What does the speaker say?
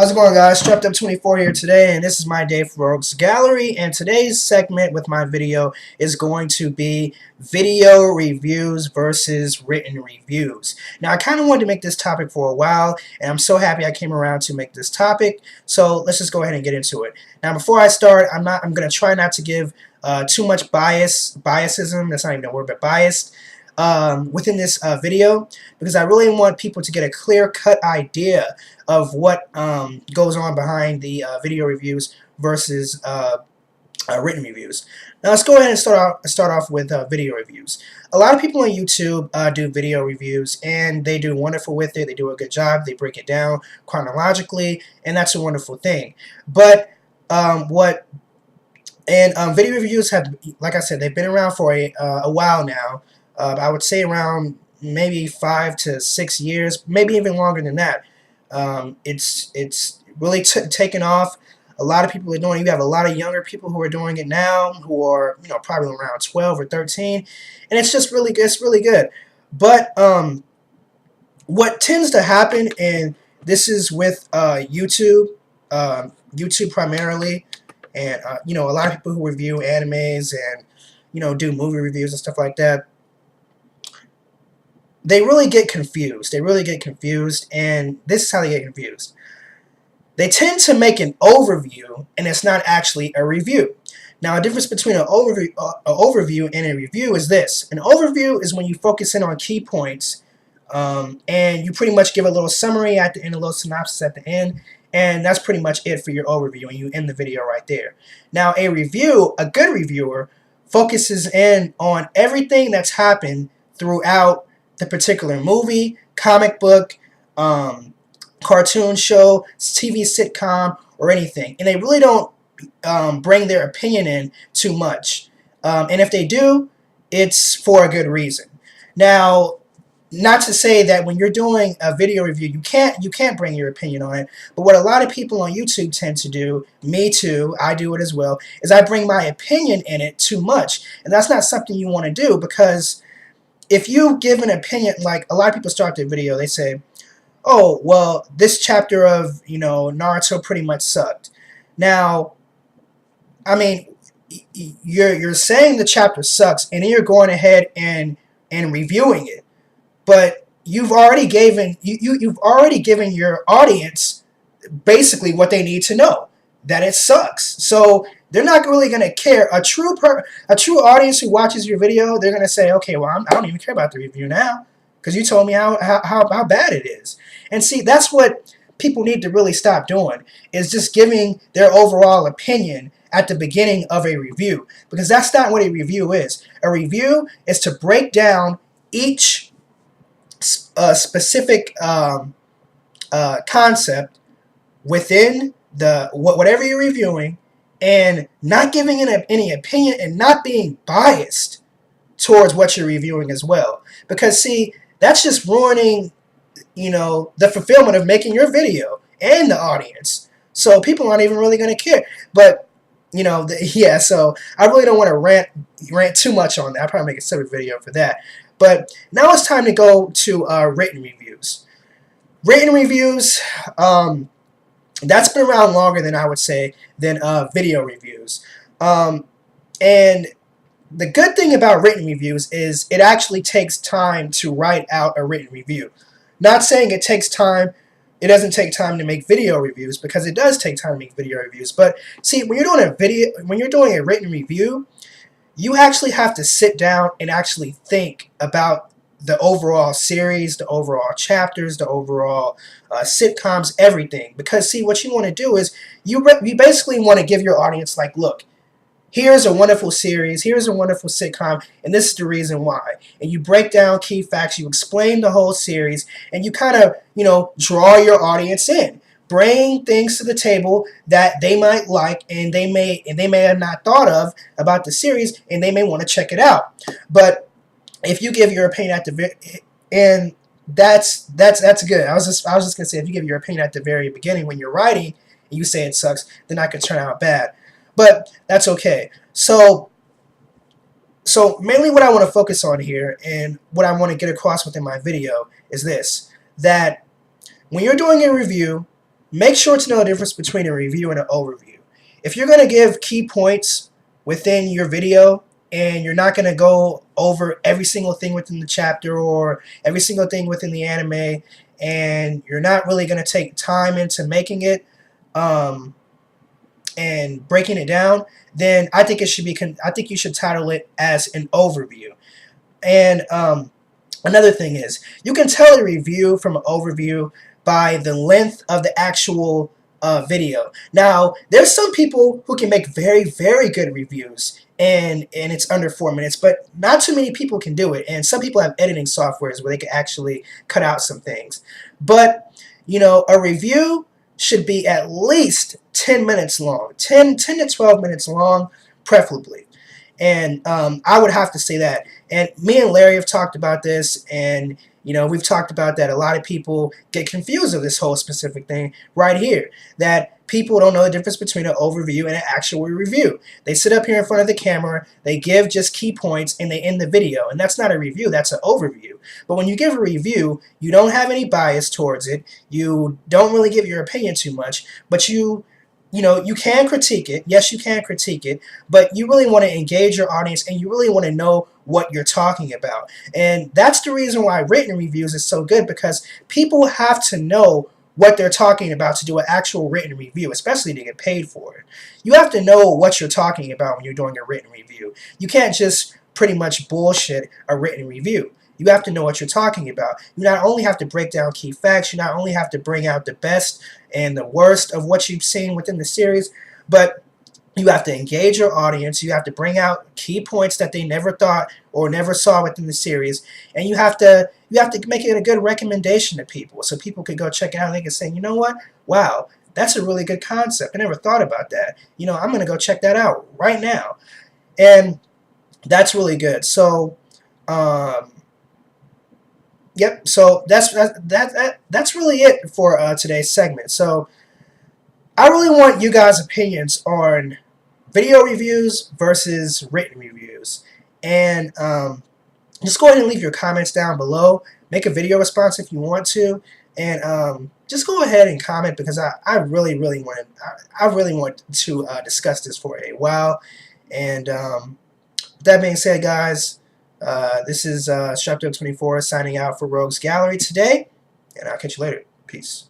How's it going, guys? Strapped up 24 here today, and this is my day for Rogues Gallery. And today's segment with my video is going to be video reviews versus written reviews. Now, I kind of wanted to make this topic for a while, and I'm so happy I came around to make this topic. So let's just go ahead and get into it. Now, before I start, I'm going to try not to give too much biasism. That's not even a word, but biased. Within this video, because I really want people to get a clear-cut idea of what goes on behind the video reviews versus written reviews. Now let's go ahead and start off with video reviews. A lot of people on YouTube do video reviews, and they do wonderful with it. They do a good job. They break it down chronologically, and that's a wonderful thing. But video reviews have, like I said, they've been around for a while now. I would say around maybe 5 to 6 years, maybe even longer than that. It's really taken off. A lot of people are doing it. You have a lot of younger people who are doing it now, who are probably around 12 or 13, and it's just really good. It's really good. But what tends to happen, and this is with YouTube primarily, and a lot of people who review animes and do movie reviews and stuff like that. They really get confused. And this is how they get confused. They tend to make an overview, and it's not actually a review. Now, a difference between an overview and a review is this. An overview is when you focus in on key points, and you pretty much give a little summary at the end, a little synopsis at the end, and that's pretty much it for your overview, and you end the video right there. Now, a review, a good reviewer, focuses in on everything that's happened throughout the particular movie, comic book, cartoon show, TV sitcom, or anything. And they really don't bring their opinion in too much. And if they do, it's for a good reason. Now, not to say that when you're doing a video review, you can't bring your opinion on it. But what a lot of people on YouTube tend to do, me too, I do it as well, is I bring my opinion in it too much. And that's not something you want to do, because if you give an opinion, like a lot of people start their video, they say, oh, well, this chapter of, Naruto pretty much sucked. Now, I mean, you're saying the chapter sucks, and then you're going ahead and reviewing it. But you've already given your audience basically what they need to know, that it sucks. So they're not really going to care. A true audience who watches your video, they're going to say, okay, well, I don't even care about the review now, because you told me how bad it is. And see, that's what people need to really stop doing, is just giving their overall opinion at the beginning of a review, because that's not what a review is. A review is to break down each specific concept within whatever you're reviewing, and not giving any opinion and not being biased towards what you're reviewing as well. Because see, that's just ruining, the fulfillment of making your video and the audience. So people aren't even really going to care. But, yeah, so I really don't want to rant too much on that. I'll probably make a separate video for that. But now it's time to go to written reviews. Written reviews, that's been around longer than I would say than video reviews. And the good thing about written reviews is it actually takes time to write out a written review. Not saying it takes time, it doesn't take time to make video reviews, because it does take time to make video reviews. But see, when you're doing a written review, you actually have to sit down and actually think about the overall series, the overall chapters, the overall sitcoms, everything. Because see, what you want to do is you basically want to give your audience, like, look, here's a wonderful series, here's a wonderful sitcom, and this is the reason why. And you break down key facts, you explain the whole series, and you kind of, draw your audience in. Bring things to the table that they might like, and they may have not thought of about the series, and they may want to check it out. But if you give your opinion at the and that's good. I was just gonna say, if you give your opinion at the very beginning when you're writing and you say it sucks, then that could turn out bad. But that's okay. So mainly what I want to focus on here, and what I want to get across within my video, is this: that when you're doing a review, make sure to know the difference between a review and an overview. If you're going to give key points within your video and you're not going to go over every single thing within the chapter or every single thing within the anime, and you're not really going to take time into making it and breaking it down, then I think it should be. I think you should title it as an overview. And another thing is, you can tell a review from an overview by the length of the actual video. Now, there's some people who can make very, very good reviews, and it's under 4 minutes, but not too many people can do it. And some people have editing softwares where they can actually cut out some things. But, you know, a review should be at least 10 minutes long, 10 to 12 minutes long, preferably. And I would have to say that. And me and Larry have talked about this, and you know, we've talked about that a lot of people get confused of this whole specific thing right here, that people don't know the difference between an overview and an actual review. They sit up here in front of the camera, they give just key points, and they end the video. And that's not a review, that's an overview. But when you give a review, you don't have any bias towards it. You don't really give your opinion too much, but you know, you can critique it. Yes, you can critique it, but you really want to engage your audience and you really want to know what you're talking about. And that's the reason why written reviews is so good, because people have to know what they're talking about to do an actual written review, especially to get paid for it. You have to know what you're talking about when you're doing a written review. You can't just pretty much bullshit a written review. You have to know what you're talking about. You not only have to break down key facts, you not only have to bring out the best and the worst of what you've seen within the series, but you have to engage your audience. You have to bring out key points that they never thought or never saw within the series, and you have to make it a good recommendation to people, so people could go check it out and they can say, you know what, wow, that's a really good concept. I never thought about that. You know, I'm going to go check that out right now, and that's really good. So, yep. So that's really it for today's segment. So I really want you guys' opinions on video reviews versus written reviews, and just go ahead and leave your comments down below. Make a video response if you want to, and just go ahead and comment, because I really want to discuss this for a while. And with that being said, guys, this is Strapdog24 signing out for Rogues Gallery today, and I'll catch you later. Peace.